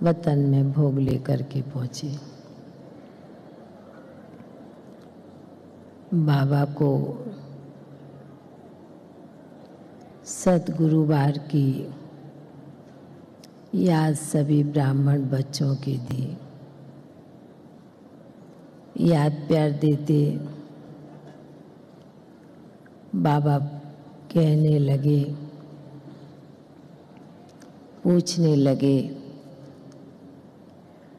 वतन में भोग लेकर के पहुँचे। बाबा को सतगुरुवार की याद सभी ब्राह्मण बच्चों की दी। याद प्यार देते बाबा कहने लगे, पूछने लगे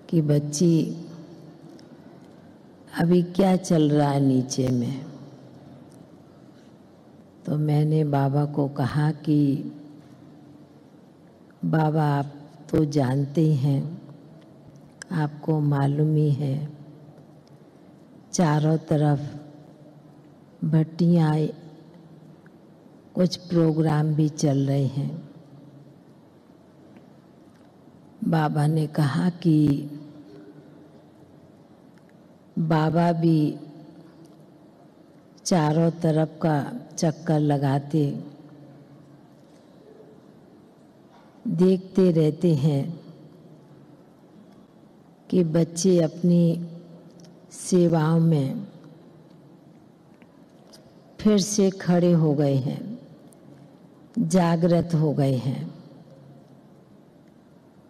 कि बच्ची अभी क्या चल रहा है नीचे में। तो मैंने बाबा को कहा कि बाबा आप तो जानते ही हैं, आपको मालूम ही है, चारों तरफ भट्टियाँ, कुछ प्रोग्राम भी चल रहे हैं। बाबा ने कहा कि बाबा भी चारों तरफ का चक्कर लगाते देखते रहते हैं कि बच्चे अपनी सेवाओं में फिर से खड़े हो गए हैं, जागृत हो गए हैं।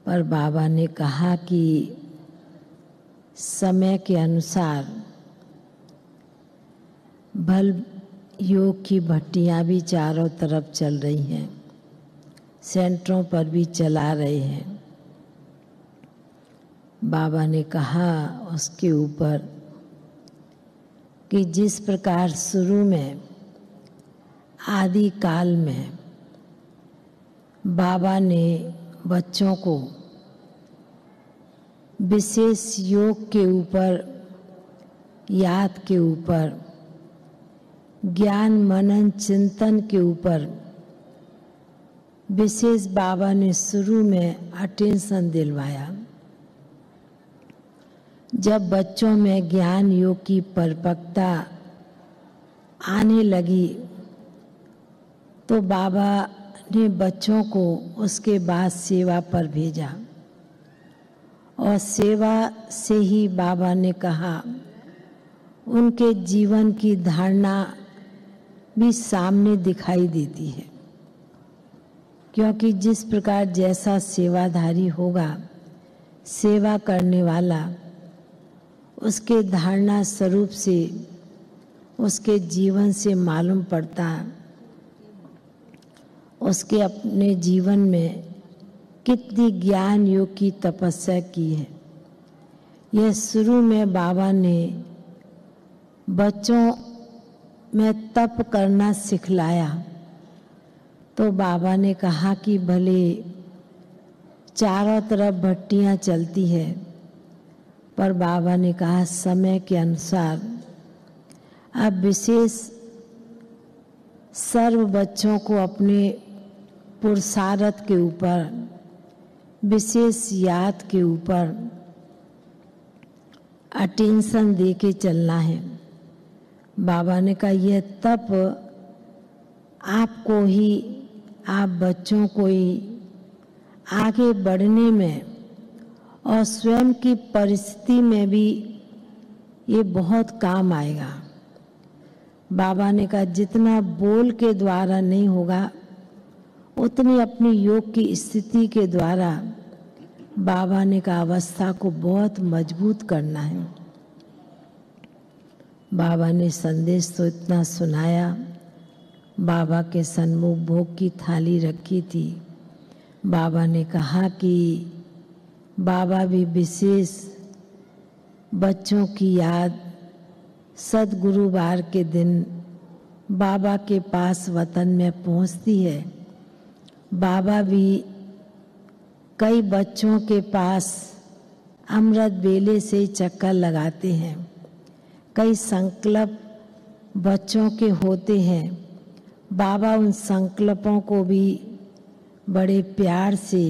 पर बाबा ने कहा कि समय के अनुसार भल योग की भट्टियाँ भी चारों तरफ चल रही हैं, सेंटरों पर भी चला रहे हैं। बाबा ने कहा उसके ऊपर कि जिस प्रकार शुरू में आदि काल में बाबा ने बच्चों को विशेष योग के ऊपर, याद के ऊपर, ज्ञान मनन चिंतन के ऊपर विशेष बाबा ने शुरू में अटेंशन दिलवाया। जब बच्चों में ज्ञान योग की परिपक्वता आने लगी तो बाबा ने बच्चों को उसके बाद सेवा पर भेजा, और सेवा से ही बाबा ने कहा उनके जीवन की धारणा भी सामने दिखाई देती है, क्योंकि जिस प्रकार जैसा सेवाधारी होगा, सेवा करने वाला, उसके धारणा स्वरूप से, उसके जीवन से मालूम पड़ता है उसके अपने जीवन में कितनी ज्ञान योग की तपस्या की है। यह शुरू में बाबा ने बच्चों में तप करना सिखलाया। तो बाबा ने कहा कि भले चारों तरफ भट्टियाँ चलती है, पर बाबा ने कहा समय के अनुसार अब विशेष सर्व बच्चों को अपने पुरुषार्थ के ऊपर, विशेष याद के ऊपर अटेंशन दे के चलना है। बाबा ने कहा यह तप आपको ही, आप बच्चों को ही आगे बढ़ने में और स्वयं की परिस्थिति में भी ये बहुत काम आएगा। बाबा ने कहा जितना बोल के द्वारा नहीं होगा, उतनी अपनी योग की स्थिति के द्वारा बाबा ने कहा अवस्था को बहुत मजबूत करना है। बाबा ने संदेश तो इतना सुनाया। बाबा के सन्मुख भोग की थाली रखी थी। बाबा ने कहा कि बाबा भी विशेष बच्चों की याद सद्गुरुवार के दिन बाबा के पास वतन में पहुंचती है। बाबा भी कई बच्चों के पास अमृत बेले से चक्कर लगाते हैं। कई संकल्प बच्चों के होते हैं। बाबा उन संकल्पों को भी बड़े प्यार से,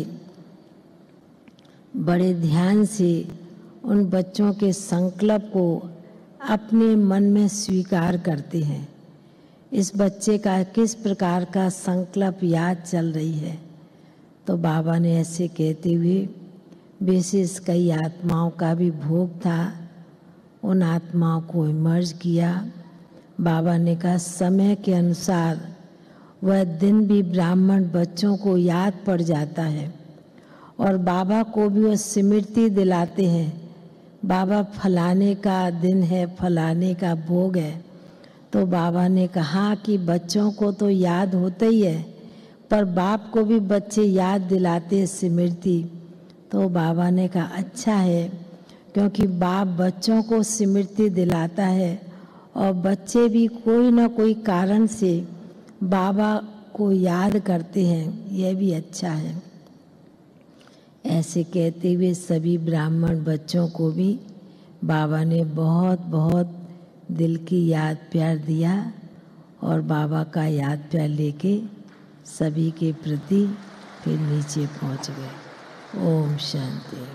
बड़े ध्यान से उन बच्चों के संकल्प को अपने मन में स्वीकार करते हैं। इस बच्चे का किस प्रकार का संकल्प याद चल रही है। तो बाबा ने ऐसे कहते हुए विशेष कई आत्माओं का भी भोग था। उन आत्माओं को इमर्ज किया। बाबा ने कहा समय के अनुसार वह दिन भी ब्राह्मण बच्चों को याद पड़ जाता है और बाबा को भी वह स्मृति दिलाते हैं, बाबा फलाने का दिन है, फलाने का भोग है। तो बाबा ने कहा कि बच्चों को तो याद होता ही है, पर बाप को भी बच्चे याद दिलाते हैं स्मृति। तो बाबा ने कहा अच्छा है, क्योंकि बाप बच्चों को स्मृति दिलाता है और बच्चे भी कोई ना कोई कारण से बाबा को याद करते हैं, यह भी अच्छा है। ऐसे कहते हुए सभी ब्राह्मण बच्चों को भी बाबा ने बहुत बहुत दिल की याद प्यार दिया और बाबा का याद प्यार लेके सभी के प्रति फिर नीचे पहुंच गए। ओम शांति।